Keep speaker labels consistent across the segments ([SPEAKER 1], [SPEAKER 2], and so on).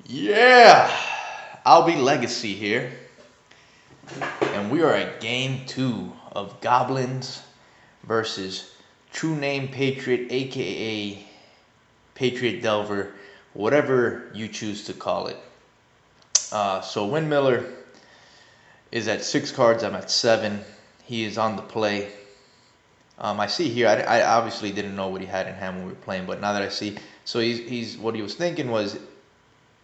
[SPEAKER 1] Yeah, I'll be Legacy here, and we are at game 2 of Goblins versus True-Name Patriot, aka Patriot Delver, whatever you choose to call it. So Windmiller is at 6 cards, I'm at 7. He is on the play. I see here, I obviously didn't know what he had in hand when we were playing, but now that I see, so he's what he was thinking was,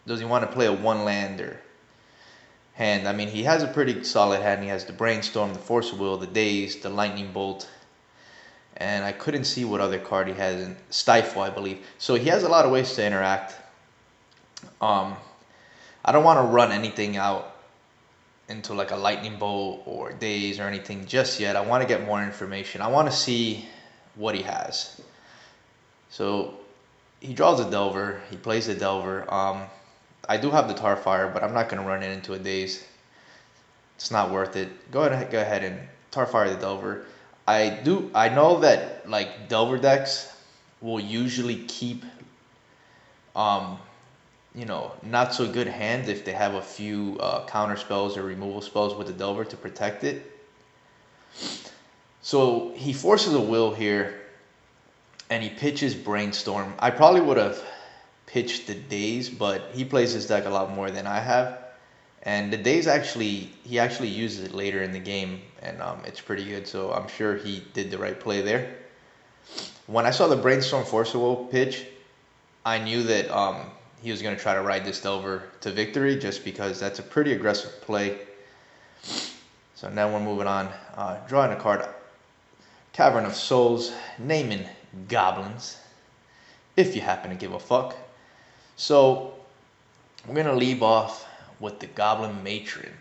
[SPEAKER 1] does he want to play a one-lander hand? I mean, he has a pretty solid hand. He has the Brainstorm, the Force of Will, the Daze, the Lightning Bolt, and I couldn't see what other card he has in Stifle, I believe. So he has a lot of ways to interact. I don't want to run anything out into like a Lightning Bolt or Daze or anything just yet. I want to get more information. I want to see what he has. So he draws a Delver. He plays a Delver. I do have the Tarfire, but I'm not going to run it into a Daze. It's not worth it. Go ahead and Tarfire the Delver. I know that like Delver decks will usually keep not so good hands if they have a few counter spells or removal spells with the Delver to protect it. So he forces a Will here, and he pitches Brainstorm. I probably would have pitched the Daze, but he plays this deck a lot more than I have. And the Daze he actually uses it later in the game, and it's pretty good. So I'm sure he did the right play there. When I saw the Brainstorm Force of Will pitch, I knew that he was going to try to ride this Delver to victory, just because that's a pretty aggressive play. So now we're moving on. Drawing a card, Cavern of Souls, naming Goblins, if you happen to give a fuck. So we're going to leave off with the Goblin Matron.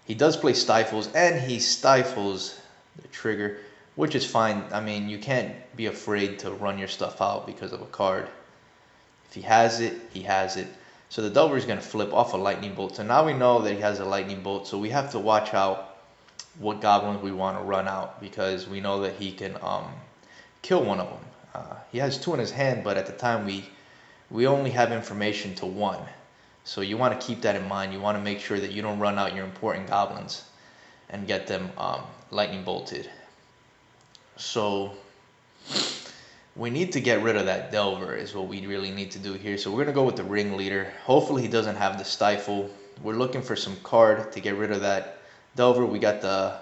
[SPEAKER 1] He does play Stifles, and he stifles the trigger, which is fine. I mean, you can't be afraid to run your stuff out because of a card. If he has it, he has it. So the Delver is going to flip off a Lightning Bolt. So now we know that he has a Lightning Bolt, so we have to watch out what Goblins we want to run out, because we know that he can kill one of them. He has 2 in his hand, but at the time we only have information to 1. So you want to keep that in mind. You want to make sure that you don't run out your important Goblins and get them Lightning Bolted. So we need to get rid of that Delver is what we really need to do here. So we're going to go with the Ringleader. Hopefully he doesn't have the Stifle. We're looking for some card to get rid of that Delver. We got the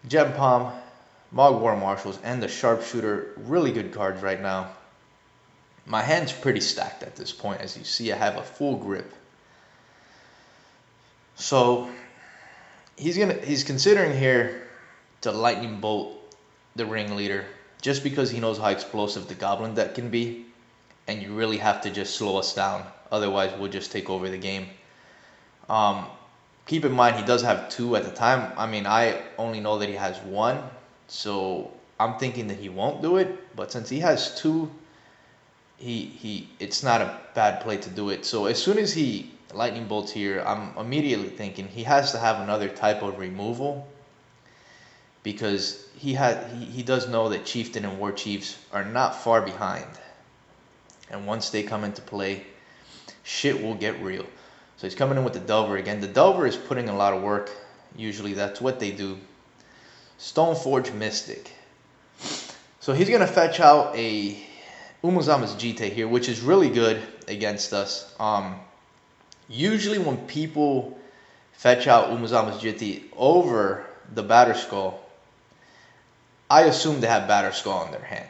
[SPEAKER 1] Gempalm, Mogg War Marshals, and the Sharpshooter. Really good cards right now. My hand's pretty stacked at this point. As you see, I have a full grip. So he's considering here to Lightning Bolt the Ringleader, just because he knows how explosive the Goblin deck can be, and you really have to just slow us down. Otherwise, we'll just take over the game. Keep in mind, he does have 2 at the time. I mean, I only know that he has 1, so I'm thinking that he won't do it. But since he has 2, it's not a bad play to do it. So as soon as he Lightning Bolts here, I'm immediately thinking he has to have another type of removal, because he does know that Chieftain and War Chiefs are not far behind, and once they come into play, shit will get real. So he's coming in with the Delver again. The Delver is putting a lot of work. Usually that's what they do. Stoneforge Mystic. So he's gonna fetch out a Umuzama's Jite here, which is really good against us. Usually when people fetch out Umuzama's Jite over the Batterskull, I assume they have Batterskull in their hand.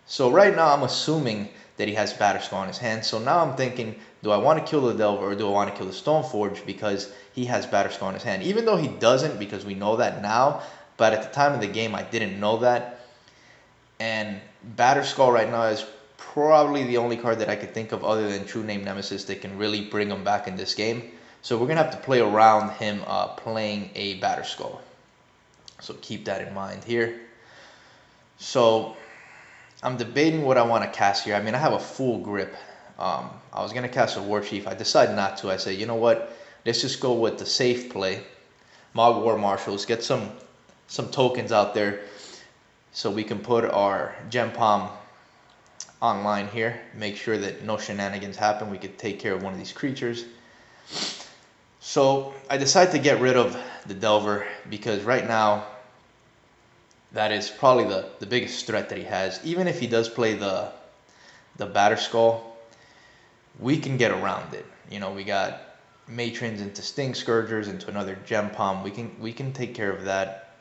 [SPEAKER 1] So right now I'm assuming that he has Batterskull in his hand. So now I'm thinking, do I want to kill the Delver or do I want to kill the Stoneforge, because he has Batterskull in his hand? Even though he doesn't, because we know that now, but at the time of the game I didn't know that. And Batterskull right now is probably the only card that I could think of other than True-Name Nemesis that can really bring him back in this game. So we're going to have to play around him playing a Batterskull. So keep that in mind here. So I'm debating what I want to cast here. I mean, I have a full grip. I was going to cast a Warchief. I decided not to. I said, you know what? Let's just go with the safe play. Mogg War Marshals. Get some tokens out there so we can put our Gempalm online here, make sure that no shenanigans happen. We could take care of one of these creatures. So I decided to get rid of the Delver because right now that is probably the biggest threat that he has. Even if he does play the Batterskull, we can get around it. You know, we got Matrons into Stingscourgers into another Gempalm. We can take care of that.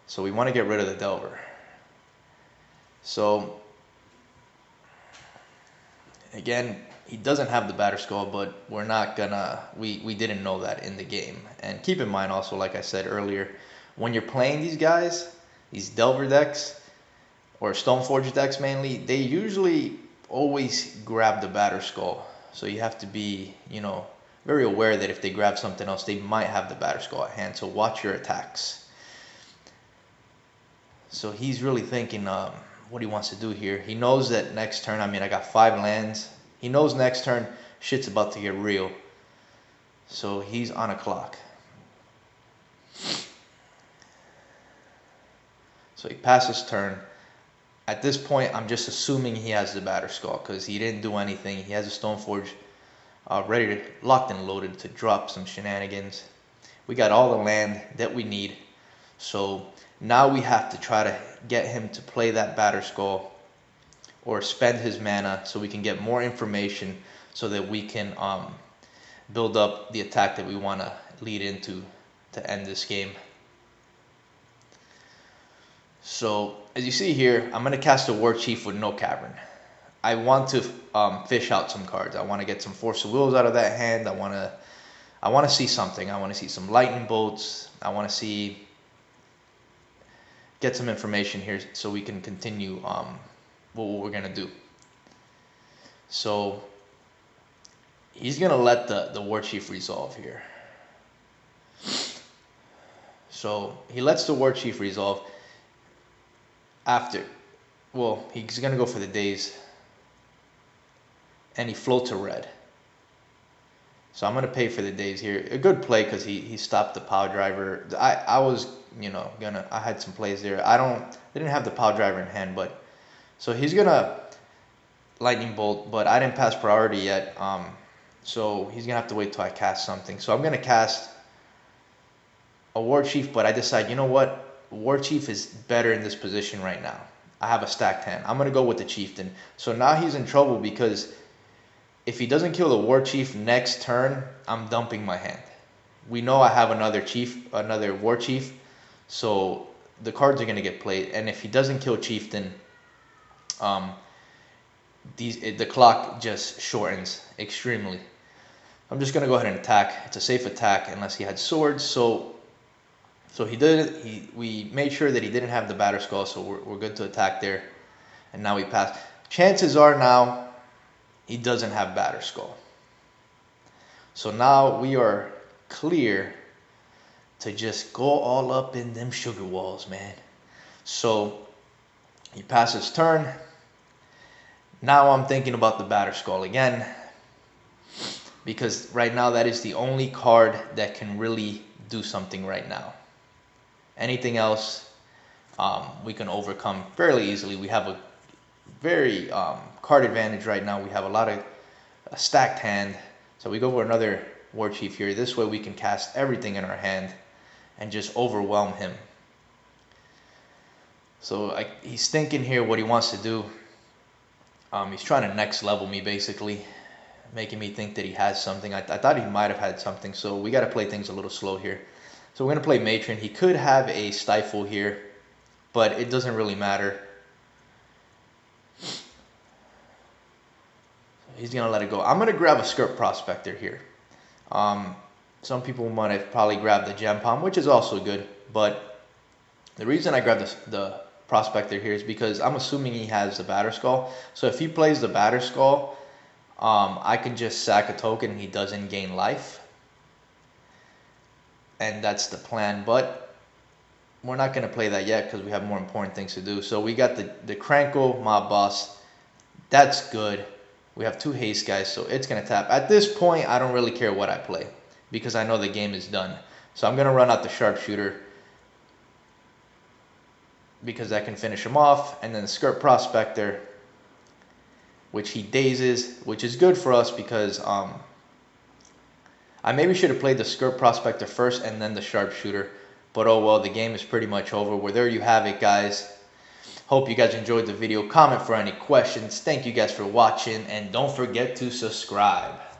[SPEAKER 1] So we want to get rid of the Delver. So again, he doesn't have the Batterskull, but we're not gonna, we didn't know that in the game. And keep in mind also, like I said earlier, when you're playing these guys, these Delver decks, or Stoneforge decks mainly, they usually always grab the Batterskull. So you have to be, you know, very aware that if they grab something else, they might have the Batterskull at hand. So watch your attacks. So he's really thinking what he wants to do here. He knows that next turn, I mean, I got 5 lands. He knows next turn shit's about to get real. So he's on a clock. So he passes turn. At this point, I'm just assuming he has the Batterskull because he didn't do anything. He has a Stoneforge ready to, locked and loaded to drop some shenanigans. We got all the land that we need. So now we have to try to get him to play that Batterskull or spend his mana so we can get more information so that we can build up the attack that we want to lead into to end this game. So as you see here, I'm going to cast a Warchief with no Cavern. I want to fish out some cards. I want to get some Force of Wills out of that hand. I want to see something. I want to see some lightning bolts. I want to see, get some information here so we can continue what we're going to do. So he's going to let the Warchief resolve here. So he lets the Warchief resolve. After, well, he's going to go for the Daze. And he floats a red. So I'm going to pay for the Daze here. A good play because he stopped the Piledriver. I was, you know, I had some plays there. I didn't have the Piledriver in hand, but so he's going to Lightning Bolt, but I didn't pass priority yet. So he's going to have to wait till I cast something. So I'm going to cast a Warchief, but I decide, you know what? Warchief is better in this position right now. I have a stacked hand. I'm going to go with the Chieftain. So now he's in trouble because if he doesn't kill the Warchief next turn, I'm dumping my hand. We know I have another Warchief, so the cards are going to get played. And if he doesn't kill Chieftain, the clock just shortens extremely. I'm just going to go ahead and attack. It's a safe attack unless he had swords. So he did. We made sure that he didn't have the Batterskull, so we're good to attack there. And now we pass. Chances are now he doesn't have Batterskull. So now we are clear to just go all up in them sugar walls, man. So he passes turn. Now I'm thinking about the Batterskull again, because right now that is the only card that can really do something right now. Anything else we can overcome fairly easily. We have a very card advantage right now. We have a lot of stacked hand. So we go for another Warchief here. This way we can cast everything in our hand and just overwhelm him. So he's thinking here what he wants to do. He's trying to next level me basically, making me think that he has something. I thought he might have had something, so we got to play things a little slow here. So we're going to play Matron. He could have a Stifle here, but it doesn't really matter. He's going to let it go. I'm going to grab a Skirk Prospector here. Some people might have probably grabbed the Gempalm, which is also good, but the reason I grabbed the Prospector here is because I'm assuming he has the Batterskull. So if he plays the Batterskull, I can just sack a token and he doesn't gain life. And that's the plan, but we're not going to play that yet because we have more important things to do. So we got the Krenko Mob Boss. That's good. We have 2 haste guys, so it's going to tap. At this point, I don't really care what I play because I know the game is done. So I'm going to run out the Sharpshooter because I can finish him off. And then the Skirk Prospector which he dazes, which is good for us because I maybe should have played the Skirk Prospector first and then the Sharpshooter. But oh well, the game is pretty much over. Well, there you have it, guys. Hope you guys enjoyed the video. Comment for any questions. Thank you guys for watching, and don't forget to subscribe.